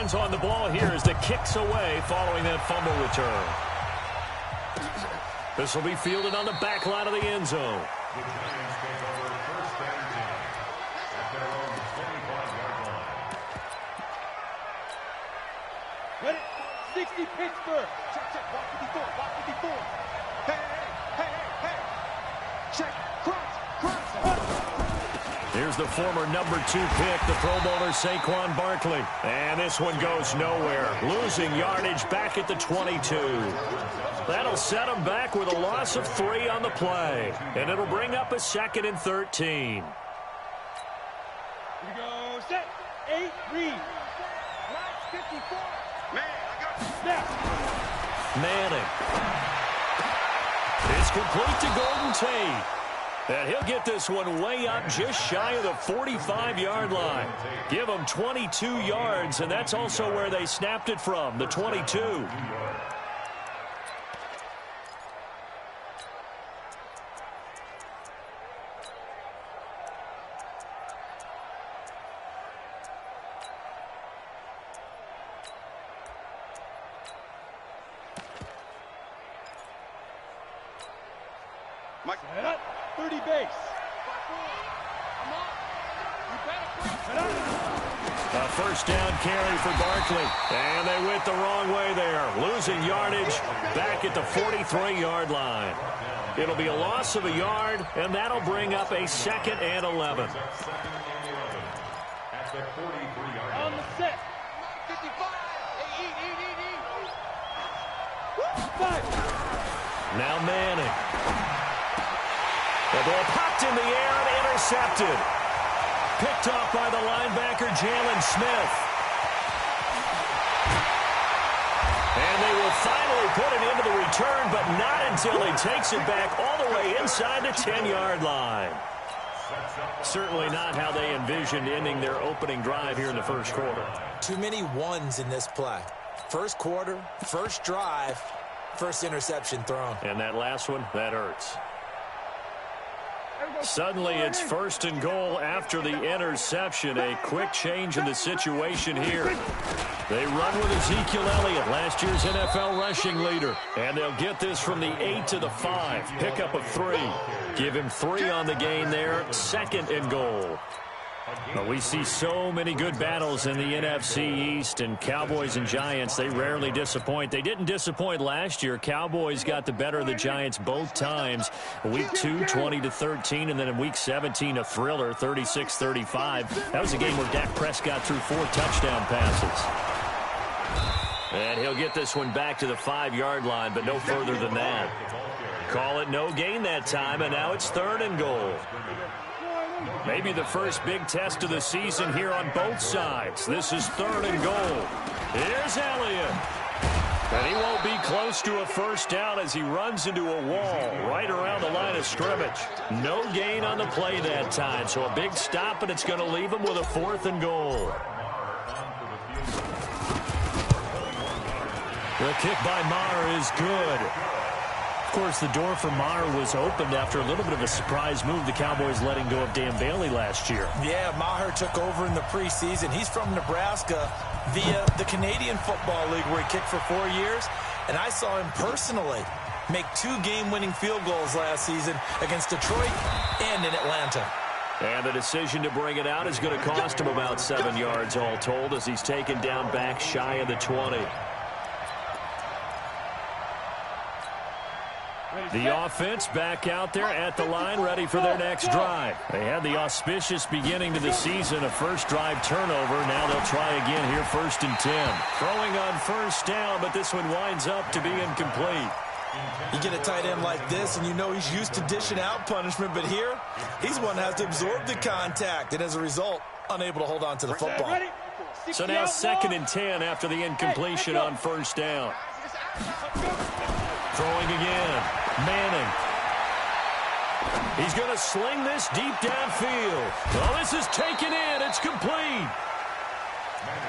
hands on the ball here as the kick's away following that fumble return. This will be fielded on the back line of the end zone. The Giants take over first and 10 at their own 25-yard line. Ready? 60 Pittsburgh. Check, check. Block 54. Block 54. Hey, hey, hey, hey. Check. Cross. Here's the former number 2 pick, the Pro Bowler Saquon Barkley. And this one goes nowhere. Losing yardage back at the 22. That'll set him back with a loss of 3 on the play. And it'll bring up a 2nd and 13. Here we go. Set. 8, read. Line 54. Man, I got you. Snap. Manning. It's complete to Golden Tate. And he'll get this one way up just shy of the 45-yard line. Give him 22 yards, and that's also where they snapped it from, the 22. Mike, head up. 30 base. A first down carry for Barkley. And they went the wrong way there. Losing yardage back at the 43-yard line. It'll be a loss of a yard, and that'll bring up a 2nd and 11. At the 43-yard line. On the set. 55. Now Manning. The ball popped in the air and intercepted. Picked off by the linebacker, Jalen Smith. And they will finally put it into the return, but not until he takes it back all the way inside the 10-yard line. Certainly not how they envisioned ending their opening drive here in the first quarter. Too many ones in this play. First quarter, first drive, first interception thrown. And that last one, that hurts. Suddenly it's 1st and goal after the interception. A quick change in the situation here. They run with Ezekiel Elliott, last year's NFL rushing leader. And they'll get this from the 8 to the 5. Pickup of 3. Give him 3 on the gain there. 2nd and goal. But we see so many good battles in the NFC East, and Cowboys and Giants, they rarely disappoint. They didn't disappoint last year. Cowboys got the better of the Giants both times. Week 2, 20-13, and then in Week 17, a thriller, 36-35. That was a game where Dak Prescott threw 4 touchdown passes. And he'll get this one back to the 5-yard line, but no further than that. Call it no gain that time, and now it's 3rd and goal. Maybe the first big test of the season here on both sides. This is 3rd and goal. Here's Elliott. And he won't be close to a first down as he runs into a wall right around the line of scrimmage. No gain on the play that time, so a big stop, and it's going to leave him with a 4th and goal. The kick by Maher is good. Of course, the door for Maher was opened after a little bit of a surprise move, the Cowboys letting go of Dan Bailey last year. Yeah, Maher took over in the preseason. He's from Nebraska via the Canadian Football League, where he kicked for 4 years. And I saw him personally make 2 game-winning field goals last season against Detroit and in Atlanta. And the decision to bring it out is going to cost him about 7 yards all told, as he's taken down back shy of the 20. The offense back out there at the line, ready for their next drive. They had the auspicious beginning to the season, a first drive turnover. Now they'll try again here, 1st and 10. Throwing on first down, but this one winds up to be incomplete. You get a tight end like this, and you know he's used to dishing out punishment, but here, he's one that has to absorb the contact, and as a result, unable to hold on to the football. So now 2nd and 10 after the incompletion on first down. Throwing again. Manning. He's going to sling this deep downfield. Well, this is taken in. It's complete.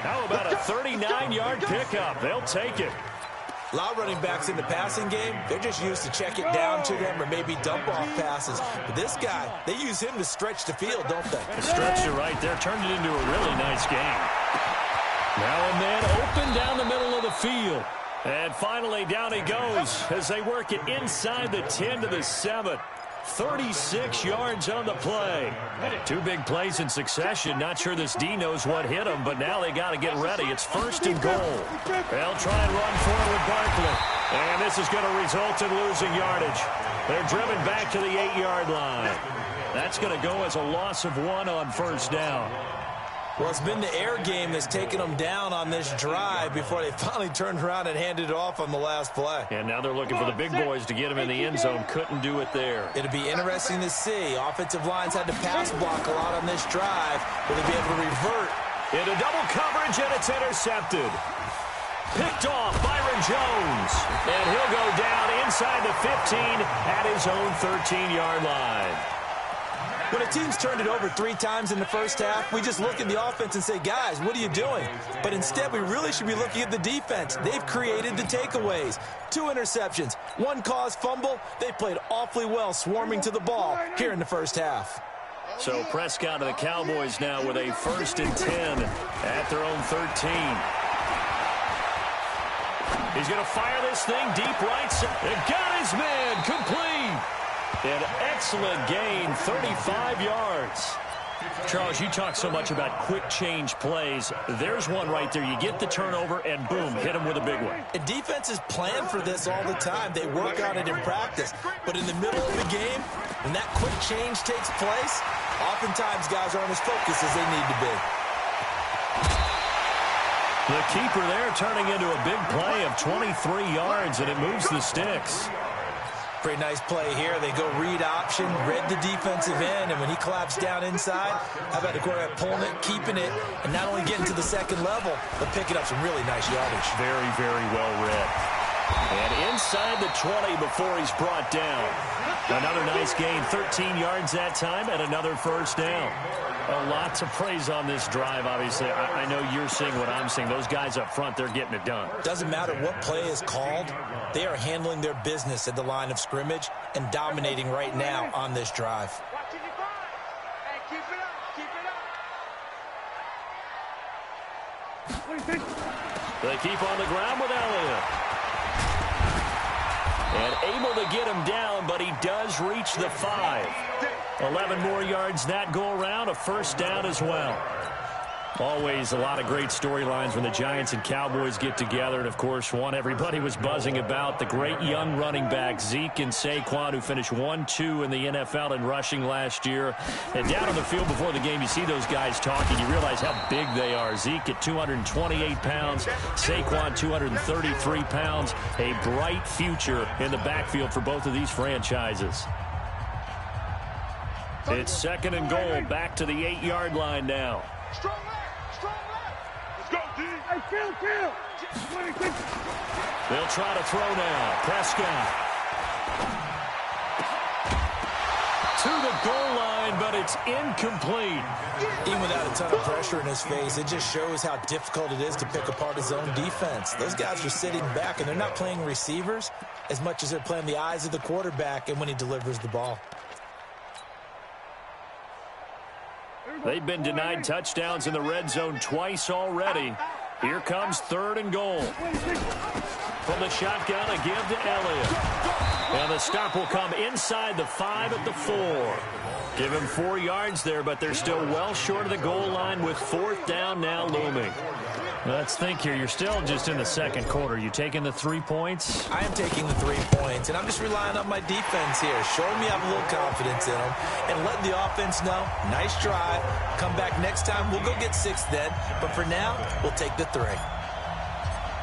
How about a 39-yard pickup? They'll take it. A lot of running backs in the passing game, they're just used to check it down to them or maybe dump off passes. But this guy, they use him to stretch the field, don't they? The stretcher right there turned it into a really nice game. Now and then him down the middle of the field. And finally, down he goes as they work it inside the 10 to the 7. 36 yards on the play. Two big plays in succession. Not sure this D knows what hit him, but now they got to get ready. It's 1st and goal. They'll try and run forward Barkley. And this is going to result in losing yardage. They're driven back to the 8-yard line. That's going to go as a loss of 1 on 1st down. Well, it's been the air game that's taken them down on this drive before they finally turned around and handed it off on the last play. And now they're looking for the big boys to get him in the end zone. Couldn't do it there. It'll be interesting to see. Offensive lines had to pass block a lot on this drive. Will they be able to revert? Into double coverage, and it's intercepted. Picked off Byron Jones. And he'll go down inside the 15 at his own 13-yard line. When a team's turned it over 3 times in the first half, we just look at the offense and say, guys, what are you doing? But instead, we really should be looking at the defense. They've created the takeaways. 2 interceptions, 1 caused fumble. They played awfully well swarming to the ball here in the first half. So Prescott and the Cowboys now with a 1st and 10 at their own 13. He's going to fire this thing deep right. They got his man complete. An excellent gain, 35 yards. Charles, you talk so much about quick change plays. There's one right there. You get the turnover, and boom, hit him with a big one. And defenses plan for this all the time. They work on it in practice. But in the middle of the game, when that quick change takes place, oftentimes guys aren't as focused as they need to be. The keeper there turning into a big play of 23 yards, and it moves the sticks. Pretty nice play here. They go read option, read the defensive end, and when he collapsed down inside, how about the quarterback pulling it, keeping it, and not only getting to the second level, but picking up some really nice yardage. Very, very well read. And inside the 20 before he's brought down. Another nice gain, 13 yards that time, and another 1st down. A lot to praise on this drive, obviously. I know you're seeing what I'm seeing. Those guys up front, they're getting it done. Doesn't matter what play is called. They are handling their business at the line of scrimmage and dominating right now on this drive. They keep on the ground with Elliott. And able to get him down, but he does reach the 5. 11 more yards that go around, a 1st down as well. Always a lot of great storylines when the Giants and Cowboys get together. And, of course, one everybody was buzzing about, the great young running back Zeke and Saquon, who finished 1-2 in the NFL in rushing last year. And down on the field before the game, you see those guys talking. You realize how big they are. Zeke at 228 pounds, Saquon 233 pounds. A bright future in the backfield for both of these franchises. It's 2nd and goal, back to the 8-yard line now. Strong left, strong left. Let's go, D. Hey, kill. They'll try to throw now. Prescott. To the goal line, but it's incomplete. Even without a ton of pressure in his face, it just shows how difficult it is to pick apart his own defense. Those guys are sitting back, and they're not playing receivers as much as they're playing the eyes of the quarterback and when he delivers the ball. They've been denied touchdowns in the red zone twice already. Here comes 3rd and goal. From the shotgun, a give to Elliott. And the stop will come inside the 5 at the 4. Give him 4 yards there, but they're still well short of the goal line with 4th down now looming. Let's think here. You're still just in the 2nd quarter. You taking the 3 points? I am taking the 3 points, and I'm just relying on my defense here. Showing me I have a little confidence in them, and letting the offense know, nice drive. Come back next time. We'll go get 6 then, but for now, we'll take the 3.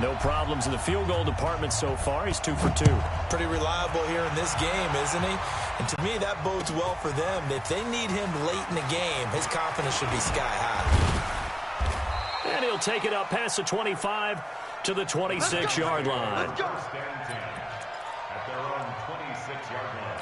No problems in the field goal department so far. He's 2 for 2. Pretty reliable here in this game, isn't he? And to me, that bodes well for them. If they need him late in the game, his confidence should be sky high. And he'll take it up past the 25 to the 26-yard line. Let's go. At their own 26-yard line.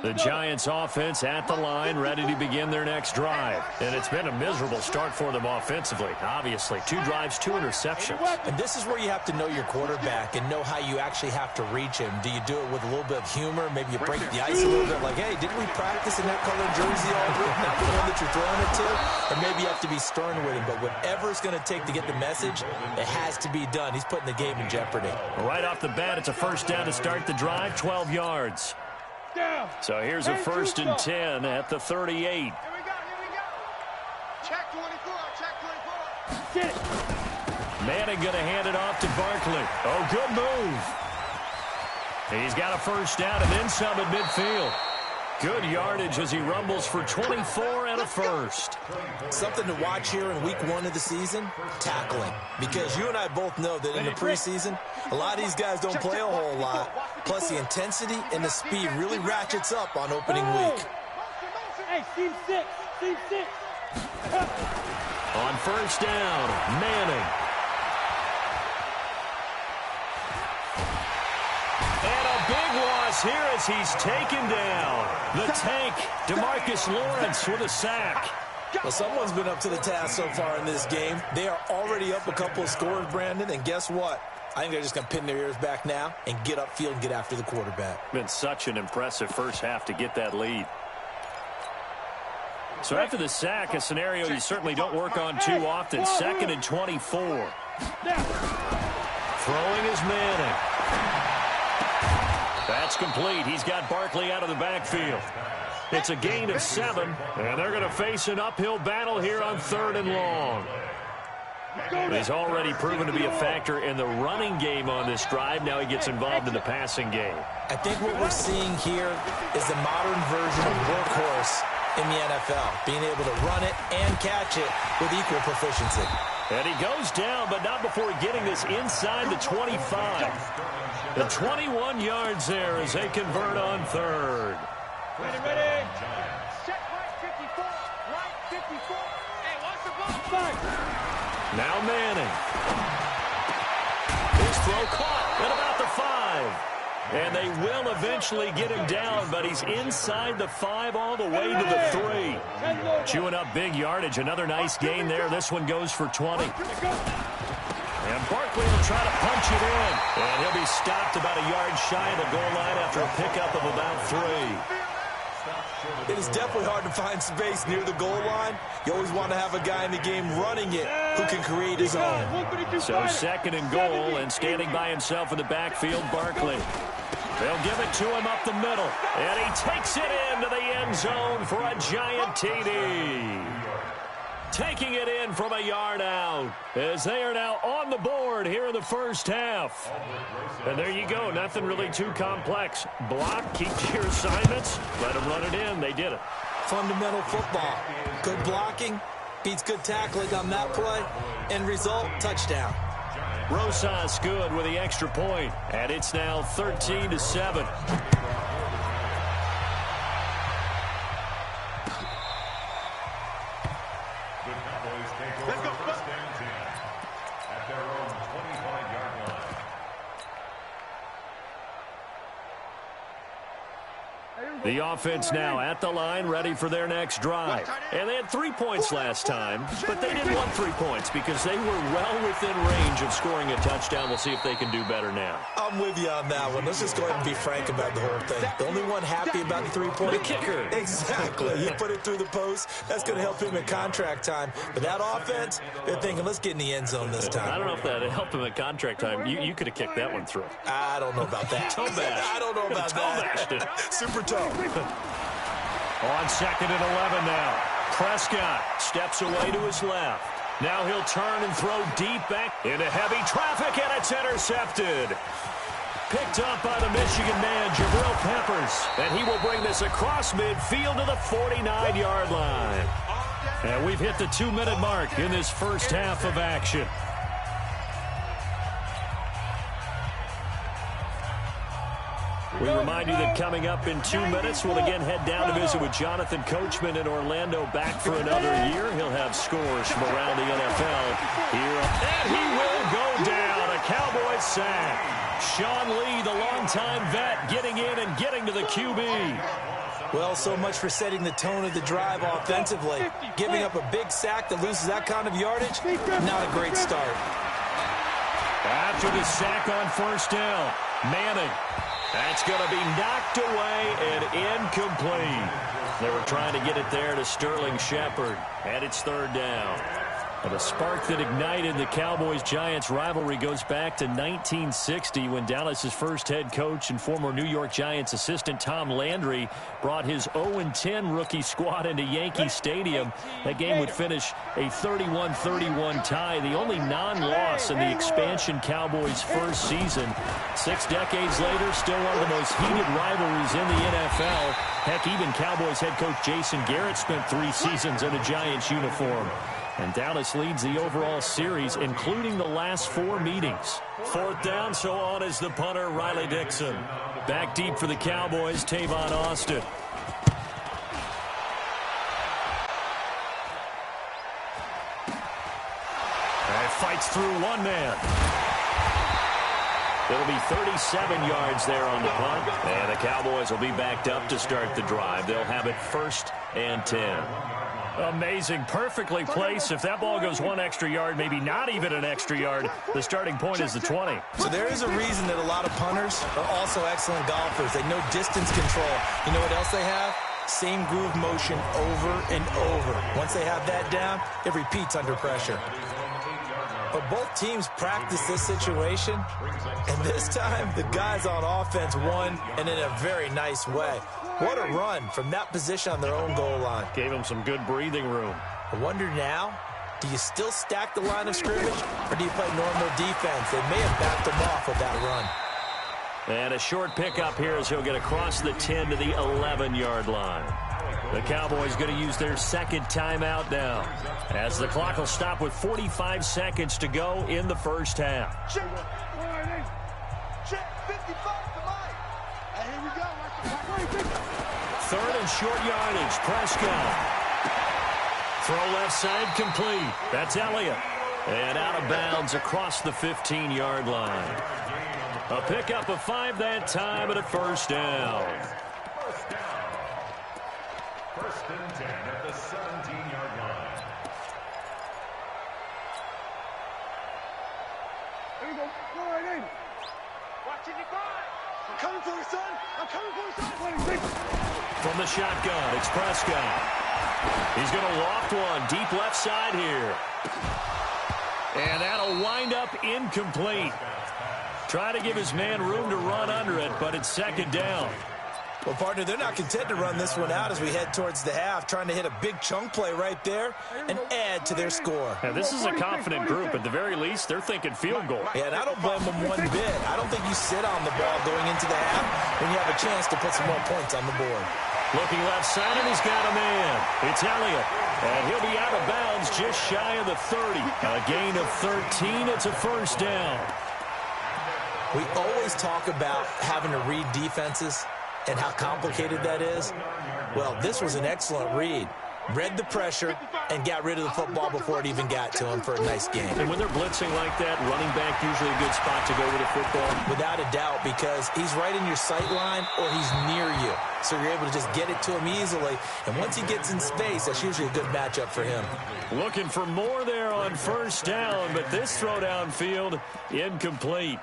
The Giants offense at the line, ready to begin their next drive. And it's been a miserable start for them offensively, obviously. 2 drives, 2 interceptions. And this is where you have to know your quarterback and know how you actually have to reach him. Do you do it with a little bit of humor? Maybe you break the ice a little bit like, hey, didn't we practice in that color jersey all week? Not the one that you're throwing it to? Or maybe you have to be stern with him. But whatever it's going to take to get the message, it has to be done. He's putting the game in jeopardy. Right off the bat, it's a first down to start the drive, 12 yards. So here's a 1st and 10 at the 38. Here we go. Check 24. Get it. Manning going to hand it off to Barkley. Oh, good move. He's got a first down and then some at midfield. Good yardage as he rumbles for 24 and a first. Something to watch here in week 1 of the season, tackling. Because you and I both know that in the preseason, a lot of these guys don't play a whole lot. Plus, the intensity and the speed really ratchets up on opening week. Hey, team 6. On first down, Manning. And a big loss here as he's taken down. The tank, DeMarcus Lawrence with a sack. Well, someone's been up to the task so far in this game. They are already up a couple of scores, Brandon, and guess what? I think they're just going to pin their ears back now and get upfield and get after the quarterback. Been such an impressive first half to get that lead. So after the sack, a scenario you certainly don't work on too often. 2nd and 24. Throwing is Manning. That's complete. He's got Barkley out of the backfield. It's a gain of 7, and they're going to face an uphill battle here on 3rd and long. He's already proven to be a factor in the running game on this drive. Now he gets involved in the passing game. I think what we're seeing here is the modern version of workhorse in the NFL, being able to run it and catch it with equal proficiency. And he goes down, but not before getting this inside the 25. The 21 yards there as they convert on 3rd. Ready. Check right 54. Right 54. Hey, watch the ball. Now Manning. His throw caught at about the 5. And they will eventually get him down, but he's inside the 5 all the way to the 3. Chewing up big yardage. Another nice gain there. This one goes for 20. And Barkley will try to punch it in. And he'll be stopped about a yard shy of the goal line after a pickup of about 3. It is definitely hard to find space near the goal line. You always want to have a guy in the game running it who can create his own. So 2nd and goal, and standing by himself in the backfield, Barkley. They'll give it to him up the middle. And he takes it into the end zone for a giant TD. Taking it in from a yard out as they are now on the board here in the first half. And there you go. Nothing really too complex. Block, keep your assignments, let them run it in. They did it. Fundamental football. Good blocking beats good tackling on that play. End result, touchdown. Rosas good with the extra point, and it's now 13-7. Let's go. First and 10 at their own 25-yard line. The offense now at the line, ready for their next drive. And they had 3 points last time, but they didn't want 3 points because they were well within range of scoring a touchdown. We'll see if they can do better now. I'm with you on that one. Let's just go ahead and be frank about the whole thing. The only one happy about the 3-point. The kicker. Exactly. You put it through the post. That's going to help him in contract time. But that offense, they're thinking, let's get in the end zone this time. I don't know if that helped him at contract time. You could have kicked that one through. I don't know about that. Toe bash. I don't know about that. Super toe. On 2nd and 11 now. Prescott steps away to his left. Now he'll turn and throw deep back into heavy traffic, and it's intercepted. Picked up by the Michigan man, Jabril Peppers. And he will bring this across midfield to the 49-yard line. And we've hit the 2-minute mark in this first half of action. We remind you that coming up in 2 minutes, we'll again head down to visit with Jonathan Coachman in Orlando, back for another year. He'll have scores from around the NFL here. And he will go down. A Cowboys sack. Sean Lee, the longtime vet, getting in and getting to the QB. Well, so much for setting the tone of the drive offensively. Giving up a big sack that loses that kind of yardage, not a great start. After the sack on first down, Manning. That's going to be knocked away and incomplete. They were trying to get it there to Sterling Shepard, and it's third down. And the spark that ignited the Cowboys-Giants rivalry goes back to 1960 when Dallas's first head coach and former New York Giants assistant Tom Landry brought his 0-10 rookie squad into Yankee Stadium. That game would finish a 31-31 tie, the only non-loss in the expansion Cowboys' first season. 6 decades later, still one of the most heated rivalries in the NFL. Heck, even Cowboys head coach Jason Garrett spent 3 seasons in a Giants uniform. And Dallas leads the overall series, including the last 4 meetings. Fourth down, so on is the punter, Riley Dixon. Back deep for the Cowboys, Tavon Austin. And fights through one man. It'll be 37 yards there on the punt. And the Cowboys will be backed up to start the drive. They'll have it 1st and 10. Amazing, perfectly placed. If that ball goes 1 extra yard, maybe not even an extra yard, the starting point is the 20. So there is a reason that a lot of punters are also excellent golfers. They know distance control. You know what else they have? Same groove motion over and over. Once they have that down, it repeats under pressure. But both teams practice this situation, and this time the guys on offense won, and in a very nice way. What a run from that position on their own goal line. Gave them some good breathing room. I wonder now, do you still stack the line of scrimmage, or do you play normal defense? They may have backed them off with that run. And a short pickup here as he'll get across the 10 to the 11-yard line. The Cowboys going to use their second timeout now, as the clock will stop with 45 seconds to go in the first half. Check 55 to Mike. And here we go. 3rd and short yardage. Prescott. Throw left side complete. That's Elliott. And out of bounds across the 15-yard line. A pickup of 5 that time and a first down. 1st and 10 at the 17-yard line. Here we go. Go right in. Watching the guard. I'm coming for you, son. I'm coming for you, son. From the shotgun, it's Prescott. He's going to loft one deep left side here. And that'll wind up incomplete. Try to give his man room to run under it, but it's 2nd down. Well, partner, they're not content to run this one out as we head towards the half, trying to hit a big chunk play right there and add to their score. Now, this is a confident group. At the very least, they're thinking field goal. Yeah, and I don't blame them one bit. I don't think you sit on the ball going into the half when you have a chance to put some more points on the board. Looking left side, and he's got a man. It's Elliott. And he'll be out of bounds just shy of the 30. A gain of 13. It's a first down. We always talk about having to read defenses and how complicated that is. Well, this was an excellent read. Read the pressure and got rid of the football before it even got to him for a nice game. And when they're blitzing like that, running back usually a good spot to go with the football. Without a doubt, because he's right in your sight line or he's near you. So you're able to just get it to him easily. And once he gets in space, that's usually a good matchup for him. Looking for more there on first down, but this throw downfield incomplete.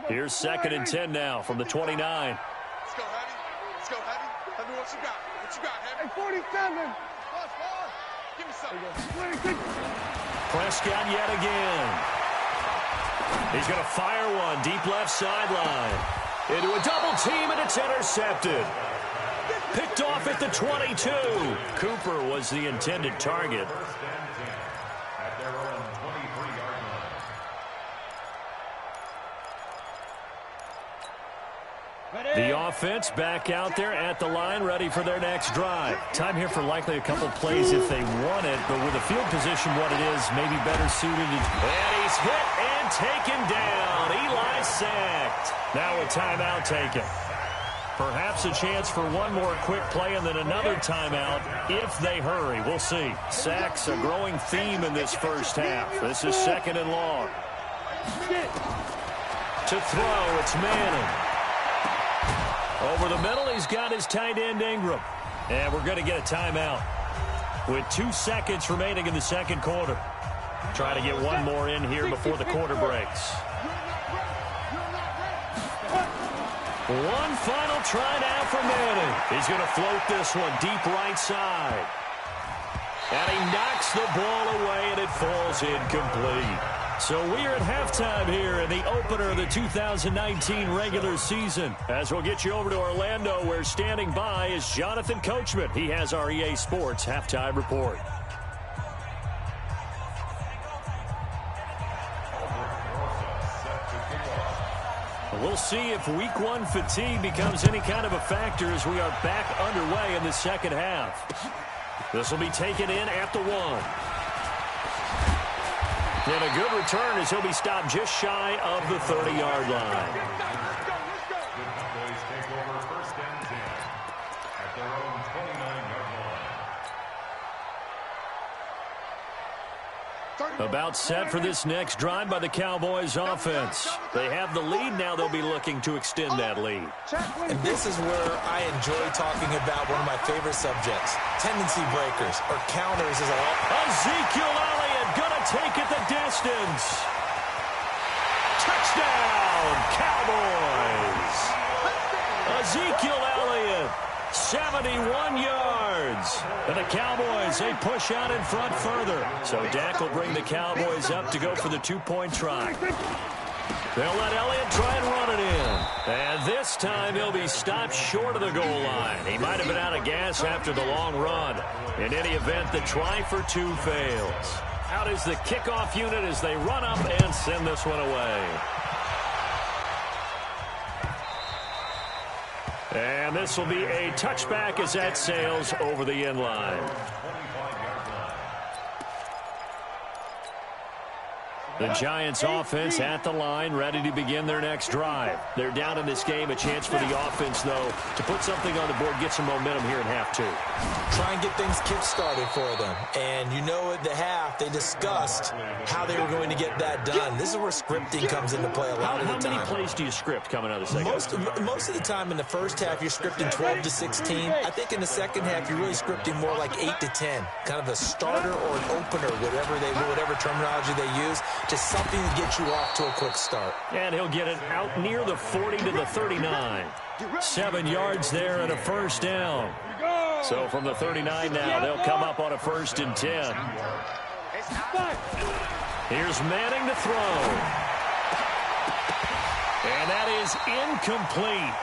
Here's 2nd and 10 now from the 29. Let's go, Heavy. Let's go, Heavy. Tell me what you got. What you got, Heavy? Hey, 47. Give me something. Prescott yet again. He's going to fire one deep left sideline. Into a double team, and it's intercepted. Picked off at the 22. Cooper was the intended target. At their own 23-yard line. The offense back out there at the line, ready for their next drive. Time here for likely a couple plays if they want it, but with the field position what it is, maybe better suited. And he's hit and taken down. Eli sacked. Now a timeout taken. Perhaps a chance for one more quick play and then another timeout if they hurry. We'll see. Sacks a growing theme in this first half. This is 2nd and long. To throw, it's Manning. Over the middle, he's got his tight end Ingram. And we're going to get a timeout with 2 seconds remaining in the second quarter. Try to get one more in here before the quarter breaks. One final try now for Manning. He's going to float this one deep right side. And he knocks the ball away, and it falls incomplete. So we are at halftime here in the opener of the 2019 regular season. As we'll get you over to Orlando, where standing by is Jonathan Coachman. He has our EA Sports halftime report. We'll see if week one fatigue becomes any kind of a factor as we are back underway in the second half. This will be taken in at the 1. And a good return as he'll be stopped just shy of the 30-yard line. Cowboys take over first and 10 at their own 29-yard line. About set for this next drive by the Cowboys offense. They have the lead now. They'll be looking to extend that lead. And this is where I enjoy talking about one of my favorite subjects, tendency breakers or counters as I Ezekiel Elliott gonna take it the distance. Touchdown, Cowboys. Ezekiel Elliott, 71 yards. And the Cowboys, they push out in front further. So Dak will bring the Cowboys up to go for the 2-point try. They'll let Elliott try and run it in. And this time he'll be stopped short of the goal line. He might have been out of gas after the long run. In any event, the try for 2 fails. Out is the kickoff unit as they run up and send this one away. And this will be a touchback as that sails over the end line. The Giants offense at the line, ready to begin their next drive. They're down in this game. A chance for the offense, though, to put something on the board, get some momentum here in half 2. try and get things kick-started for them. And you know at the half, they discussed how they were going to get that done. This is where scripting comes into play a lot of the time. How many plays do you script coming out of the second? Most of the time in the first half, you're scripting 12 to 16. I think in the second half, you're really scripting more like 8 to 10. Kind of a starter or an opener, whatever terminology they use. Just something to get you off to a quick start. And he'll get it out near the 40 to the 39. 7 yards there and a first down. So from the 39 now, they'll come up on a 1st and 10. Here's Manning to throw. And that is incomplete.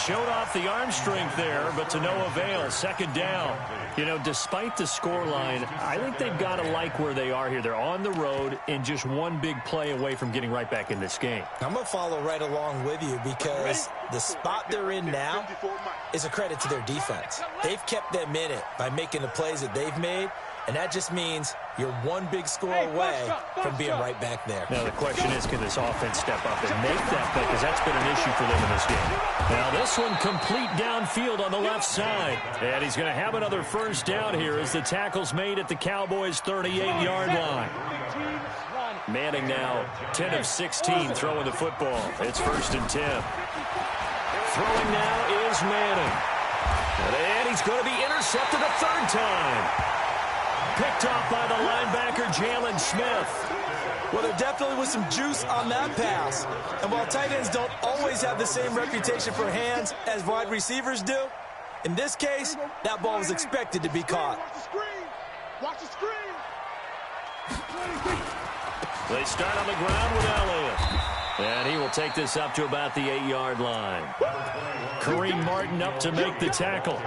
Showed off the arm strength there, but to no avail. 2nd down. You know, despite the scoreline, I think they've got to like where they are here. They're on the road and just one big play away from getting right back in this game. I'm going to follow right along with you because the spot they're in now is a credit to their defense. They've kept them in it by making the plays that they've made, and that just means you're one big score away from being right back there. Now the question is, can this offense step up and make that play? Because that's been an issue for them in this game. Now this one complete downfield on the left side. And he's going to have another first down here as the tackle's made at the Cowboys' 38-yard line. Manning now 10 of 16 throwing the football. It's 1st and 10. Throwing now is Manning. And he's going to be intercepted a 3rd time. Picked off by the linebacker, Jalen Smith. Well, there definitely was some juice on that pass. And while tight ends don't always have the same reputation for hands as wide receivers do, in this case, that ball was expected to be caught. Watch the screen. They start on the ground with Elliott. And he will take this up to about the 8-yard line. Kareem Martin up to make the tackle.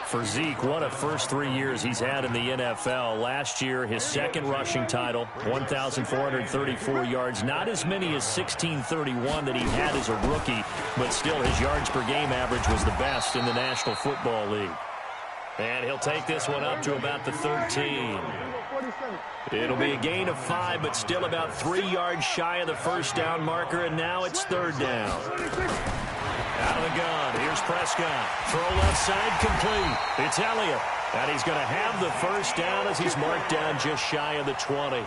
For Zeke, what a first 3 years he's had in the NFL. Last year, his 2nd rushing title, 1,434 yards. Not as many as 1,631 that he had as a rookie, but still his yards per game average was the best in the National Football League. And he'll take this one up to about the 13. It'll be a gain of 5, but still about 3 yards shy of the first down marker, and now it's 3rd down. Out of the gun, here's Prescott. Throw left side, complete. It's Elliott. And he's going to have the first down as he's marked down just shy of the 20.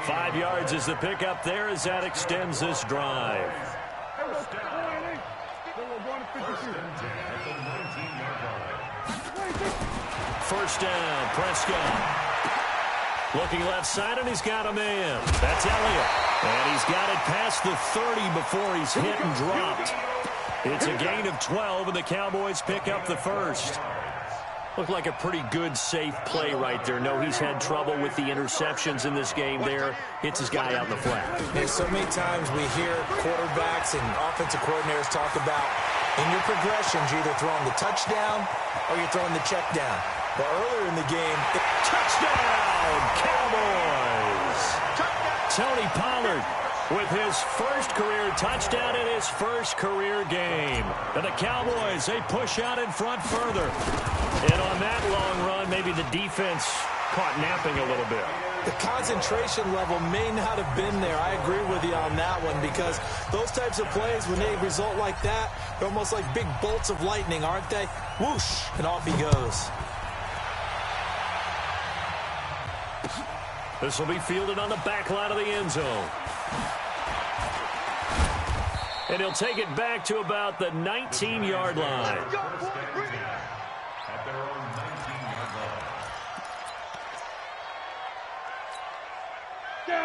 5 yards is the pickup there as that extends this drive. First down, Prescott. Looking left side, and he's got a man. That's Elliott. And he's got it past the 30 before he's hit and dropped. It's a gain of 12, and the Cowboys pick up the first. Looked like a pretty good, safe play right there. No, he's had trouble with the interceptions in this game there. Hits his guy out in the flat. And so many times we hear quarterbacks and offensive coordinators talk about in your progressions, you're either throwing the touchdown or you're throwing the check down. But earlier in the game, touchdown, Cowboys! Tony Pollard with his first career touchdown in his first career game. And the Cowboys, they push out in front further. And on that long run, maybe the defense caught napping a little bit. The concentration level may not have been there. I agree with you on that one, because those types of plays, when they result like that, they're almost like big bolts of lightning, aren't they? Whoosh, and off he goes. This will be fielded on the back line of the end zone. And he'll take it back to about the 19-yard line.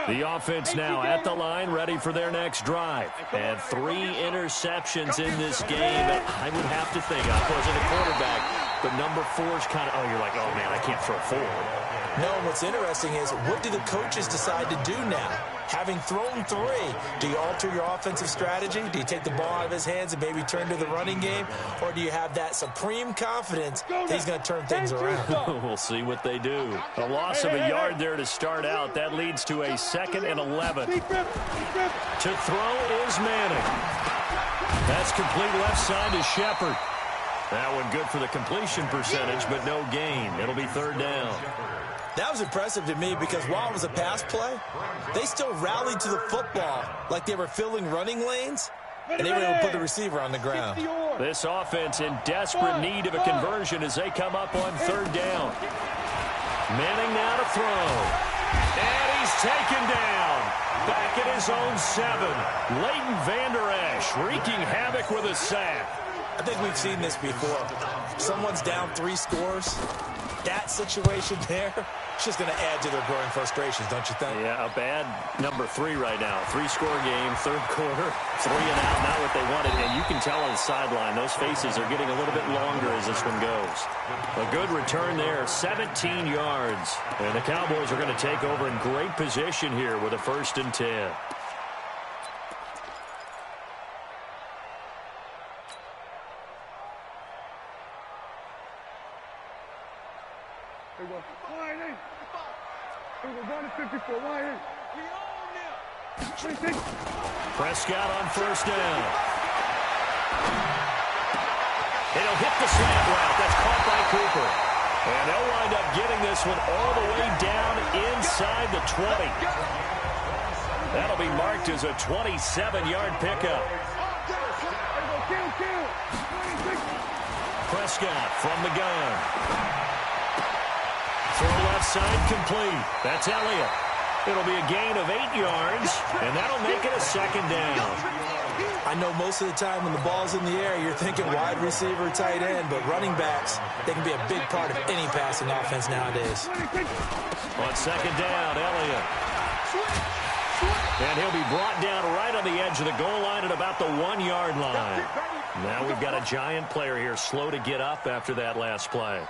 The offense now at the line, ready for their next drive. And 3 interceptions in this game. I would have to think, I wasn't a quarterback, but number 4's kind of, you're like, oh, man, I can't throw 4. No, what's interesting is, what do the coaches decide to do now? Having thrown 3, do you alter your offensive strategy? Do you take the ball out of his hands and maybe turn to the running game? Or do you have that supreme confidence that he's going to turn things around? We'll see what they do. A loss of a yard there to start out. That leads to a 2nd and 11. To throw is Manning. That's complete left side to Shepard. That one good for the completion percentage, but no gain. It'll be 3rd down. That was impressive to me, because while it was a pass play, they still rallied to the football like they were filling running lanes, and they were able to put the receiver on the ground. This offense in desperate need of a conversion as they come up on 3rd down. Manning now to throw. And he's taken down. Back at his own 7. Leighton Vander Esch wreaking havoc with a sack. I think we've seen this before. Someone's down 3 scores. That situation there, it's just going to add to their growing frustrations, don't you think? Yeah, a bad number 3 right now. 3-score game, 3rd quarter, 3 and out, not what they wanted. And you can tell on the sideline, those faces are getting a little bit longer as this one goes. A good return there, 17 yards. And the Cowboys are going to take over in great position here with a 1st and 10. Prescott on 1st down. It'll hit the slant route. That's caught by Cooper. And they'll wind up getting this one all the way down inside the 20. That'll be marked as a 27-yard pickup. Prescott from the gun. Throw left side complete. That's Elliott. It'll be a gain of 8 yards, and that'll make it a 2nd down. I know most of the time when the ball's in the air, you're thinking wide receiver, tight end, but running backs, they can be a big part of any passing offense nowadays. On 2nd down, Elliott. And he'll be brought down right on the edge of the goal line at about the 1-yard line. Now we've got a giant player here, slow to get up after that last play.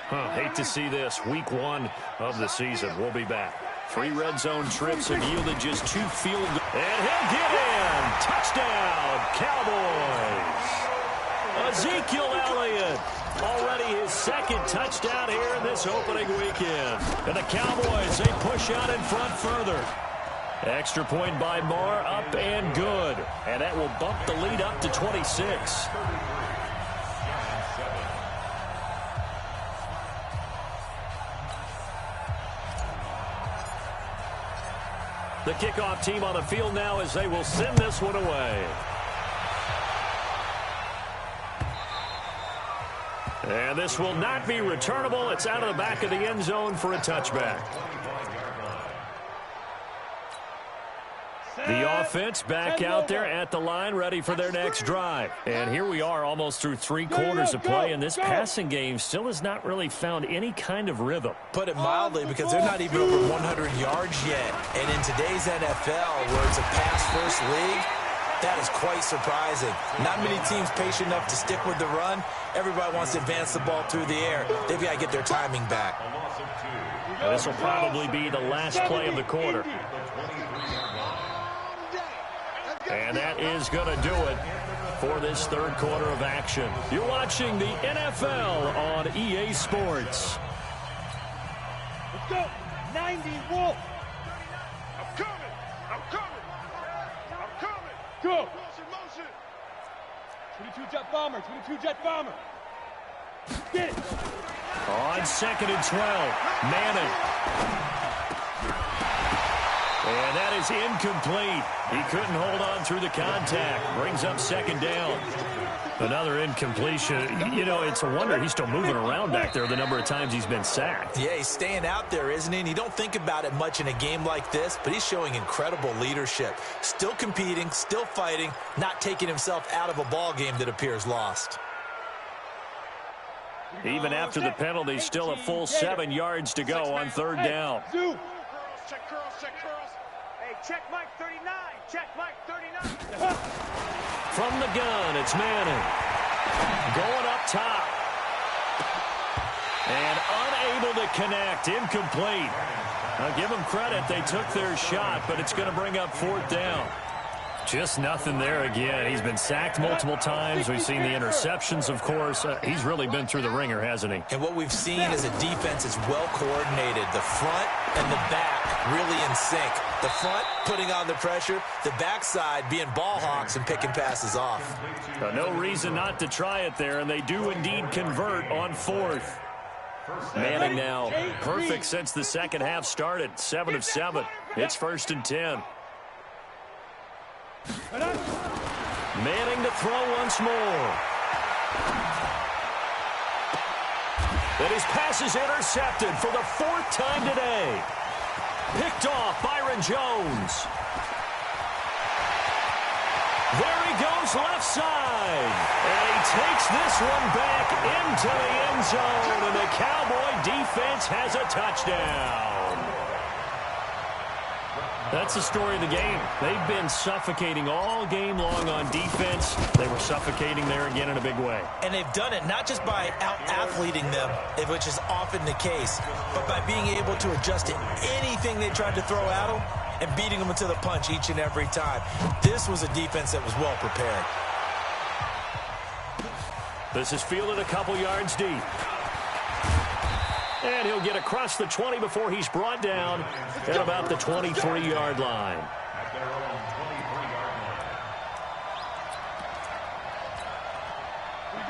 Hate to see this. Week 1 of the season. We'll be back. 3 red zone trips have yielded just 2 field goals. And he'll get in. Touchdown, Cowboys. Ezekiel Elliott. Already his 2nd touchdown here in this opening weekend. And the Cowboys, they push out in front further. Extra point by Marr, up and good. And that will bump the lead up to 26. The kickoff team on the field now as they will send this one away. And this will not be returnable. It's out of the back of the end zone for a touchback. offense back out there at the line, ready for their next drive. And here we are almost through 3 quarters of play, and this passing game still has not really found any kind of rhythm. Put it mildly, because they're not even over 100 yards yet. And in today's NFL, where it's a pass-first league, that is quite surprising. Not many teams patient enough to stick with the run. Everybody wants to advance the ball through the air. They've got to get their timing back. This will probably be the last play of the quarter. And that is going to do it for this third quarter of action. You're watching the NFL on EA Sports. Let's go. 90 Wolf. I'm coming. Go. Motion. 22 jet bomber. Get it. On 2nd and 12, Manning. And that is incomplete. He couldn't hold on through the contact. Brings up 2nd down. Another incompletion. You know, it's a wonder he's still moving around back there the number of times he's been sacked. Yeah, he's staying out there, isn't he? And you don't think about it much in a game like this, but he's showing incredible leadership. Still competing, still fighting, not taking himself out of a ball game that appears lost. Even after the penalty, still a full 7 yards to go on 3rd down. Check curls. Hey, check Mike 39. From the gun, it's Manning. Going up top. And unable to connect. Incomplete. Now, give them credit. They took their shot, but it's going to bring up 4th down. Just nothing there again. He's been sacked multiple times. We've seen the interceptions, of course. He's really been through the ringer, hasn't he? And what we've seen is a defense that's well coordinated. The front and the back really in sync. The front putting on the pressure. The backside being ball hawks and picking passes off. No reason not to try it there, and they do indeed convert on 4th. Manning now perfect since the second half started. 7 of 7. It's 1st and 10. Manning to throw once more. And his pass is intercepted for the 4th time today. Picked off Byron Jones. There he goes left side. And he takes this one back into the end zone. And the Cowboy defense has a touchdown. That's the story of the game. They've been suffocating all game long on defense. They were suffocating there again in a big way. And they've done it not just by out-athleting them, which is often the case, but by being able to adjust to anything they tried to throw at them and beating them to the punch each and every time. This was a defense that was well prepared. This is fielded a couple yards deep. And he'll get across the 20 before he's brought down at about the 23-yard line.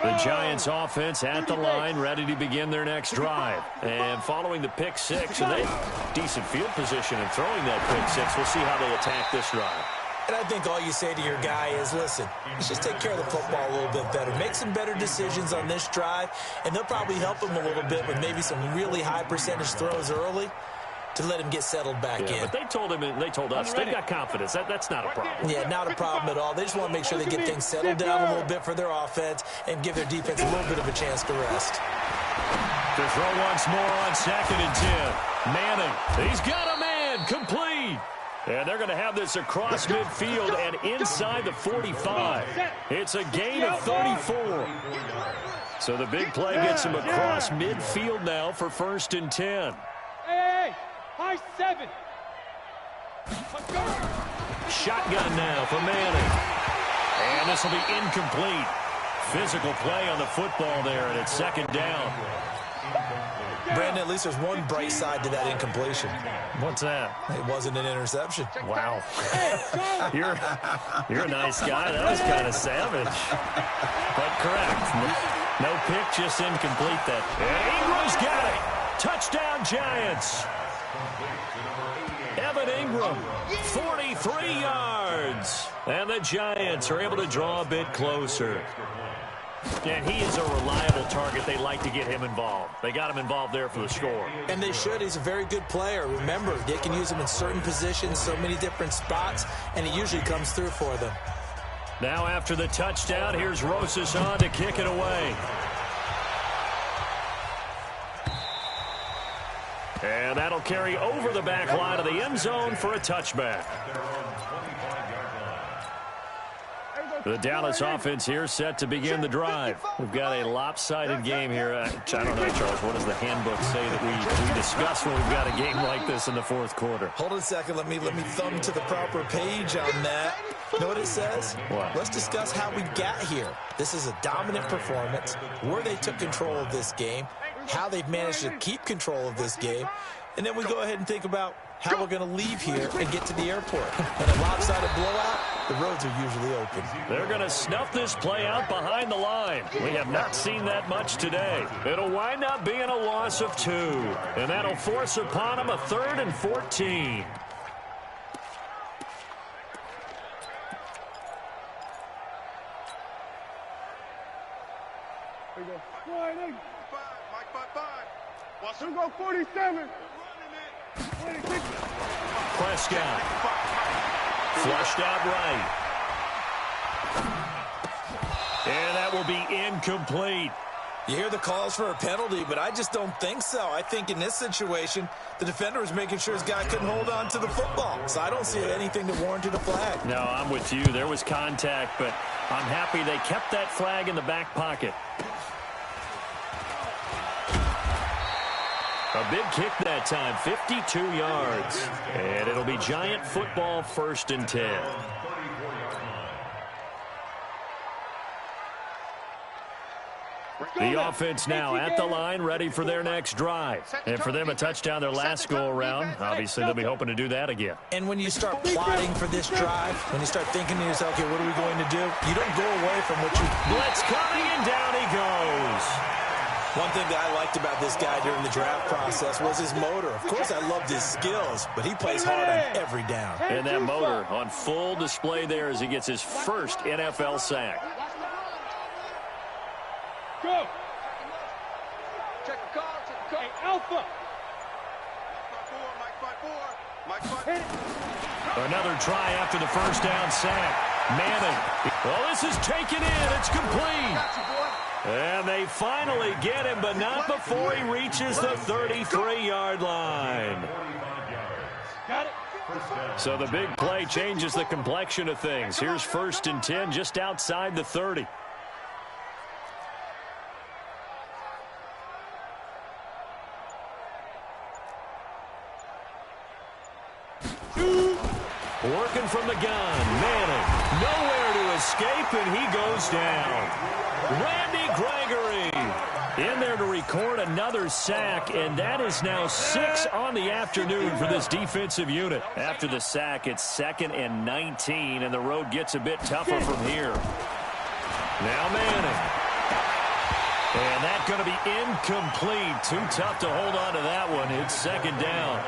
The Giants offense at the line, ready to begin their next drive. And following the pick 6, and they decent field position and throwing that pick 6. We'll see how they attack this drive. And I think all you say to your guy is, listen, let's just take care of the football a little bit better. Make some better decisions on this drive, and they'll probably help him a little bit with maybe some really high percentage throws early to let him get settled back in. But they told him, and they told us, they've got confidence. That's not a problem. Yeah, not a problem at all. They just want to make sure they get things settled down a little bit for their offense and give their defense a little bit of a chance to rest. To throw once more on 2nd and 10. Manning, he's got a man, complete. And they're going to have this across midfield and inside the 45. It's a gain of 34. So the big play gets him across midfield now for 1st and 10. Hey, high 7. Shotgun now for Manning. And this will be incomplete. Physical play on the football there, and it's 2nd down. Brandon, at least there's one bright side to that incompletion. What's that? It wasn't an interception. Wow. You're a nice guy. That was kind of savage. But correct. No pick, just incomplete that. And Ingram's got it. Touchdown, Giants. Evan Ingram, 43 yards. And the Giants are able to draw a bit closer. And he is a reliable target. They like to get him involved. They got him involved there for the score. And they should. He's a very good player. Remember, they can use him in certain positions, so many different spots, and he usually comes through for them. Now after the touchdown, here's Rosas on to kick it away. And that'll carry over the back line of the end zone for a touchback. The Dallas offense here set to begin the drive. We've got a lopsided game here. I don't know, Charles, what does the handbook say that we discuss when we've got a game like this in the fourth quarter? Hold on a second. Let me thumb to the proper page on that. Know what it says? What? Let's discuss how we got here. This is a dominant performance, where they took control of this game, how they've managed to keep control of this game, and then we go ahead and think about how we're going to leave here and get to the airport. In a lopsided blowout, the roads are usually open. They're going to snuff this play out behind the line. We have not seen that much today. It'll wind up being a loss of 2, and that'll force upon them a 3rd and 14. There you go. Mike 5. Watch him go 47. Prescott. Flushed out right. And that will be incomplete. You hear the calls for a penalty, but I just don't think so. I think in this situation, the defender was making sure his guy couldn't hold on to the football. So I don't see anything that warranted a flag. No, I'm with you. There was contact, but I'm happy they kept that flag in the back pocket. A big kick that time, 52 yards. And it'll be Giant football, 1st and 10. The offense now at the line, ready for their next drive. And for them, a touchdown their last go-around. Obviously, they'll be hoping to do that again. And when you start plotting for this drive, when you start thinking to yourself, okay, what are we going to do? You don't go away from what you... Blitz coming, and down he goes. One thing that I liked about this guy during the draft process was his motor. Of course, I loved his skills, but he plays hard on every down. And that motor on full display there as he gets his first NFL sack. Go. Check the call. Hey, Alpha. Mike 5. Another try after the first down sack. Manning. Well, this is taken in. It's complete. And they finally get him, but not before he reaches the 33-yard line. Got it. So the big play changes the complexion of things. Here's 1st and 10 just outside the 30. Working from the gun, Manning, nowhere to escape, and he goes down. Randy Gregory in there to record another sack, and that is now 6 on the afternoon for this defensive unit. After the sack, it's 2nd and 19, and the road gets a bit tougher from here. Now Manning. And that's going to be incomplete. Too tough to hold on to that one. It's 2nd down.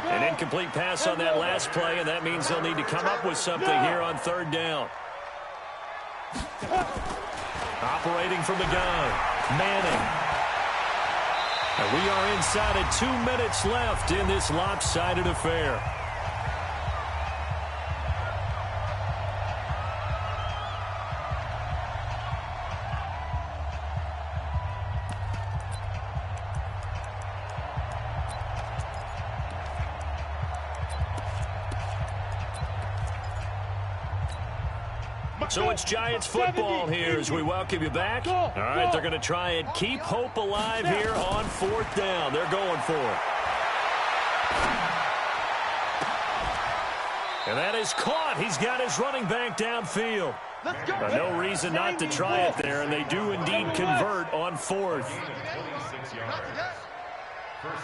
An incomplete pass on that last play, and that means they'll need to come up with something here on 3rd down. Operating from the gun, Manning. And we are inside of 2 minutes left in this lopsided affair. So it's Giants football here as we welcome you back. All right, they're going to try and keep hope alive here on 4th down. They're going for it. And that is caught. He's got his running back downfield. No reason not to try it there, and they do indeed convert on 4th.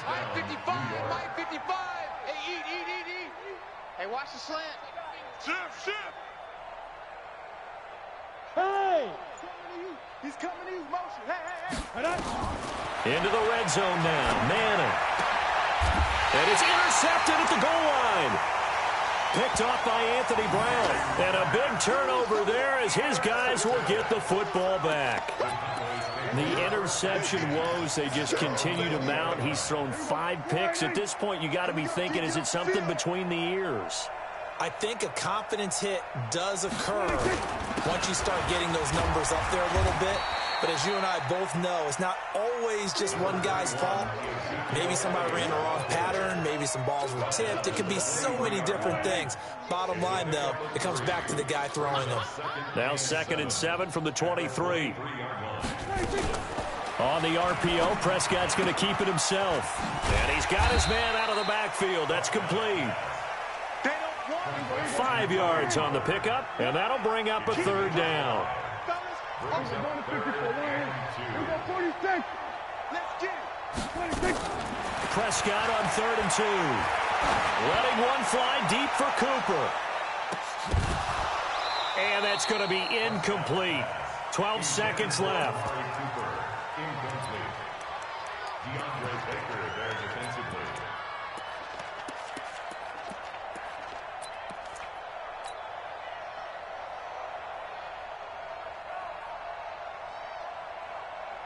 Mike 55, Mike 55. Hey, eat. Hey, watch the slant. Shift. Hey! He's coming to you. Motion. Hey. Into the red zone now. Manning. And it's intercepted at the goal line. Picked off by Anthony Brown. And a big turnover there as his guys will get the football back. The interception woes, they just continue to mount. He's thrown 5 picks. At this point, you got to be thinking, is it something between the ears? I think a confidence hit does occur once you start getting those numbers up there a little bit. But as you and I both know, it's not always just one guy's fault. Maybe somebody ran the wrong pattern. Maybe some balls were tipped. It could be so many different things. Bottom line, though, it comes back to the guy throwing them. Now 2nd and 7 from the 23. On the RPO, Prescott's going to keep it himself. And he's got his man out of the backfield. That's complete. 5 yards on the pickup, and that'll bring up a 3rd down. Prescott on 3rd and 2. Letting one fly deep for Cooper. And that's going to be incomplete. 12 seconds left.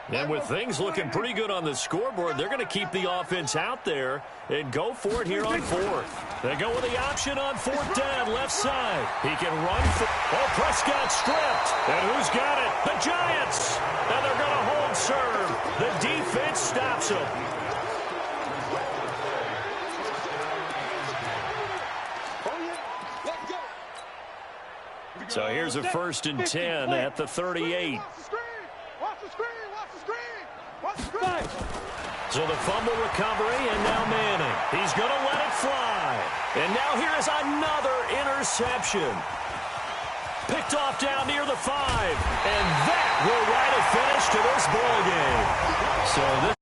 And with things looking pretty good on the scoreboard, they're going to keep the offense out there and go for it here on 4th. They go with the option on 4th down, left side. He can run for... Oh, Prescott stripped. And who's got it? The Giants. And they're going to hold serve. The defense stops him. So here's a 1st and 10 at the 38. So the fumble recovery, and now Manning. He's going to let it fly. And now here is another interception. Picked off down near the 5. And that will write a finish to this ball game. So this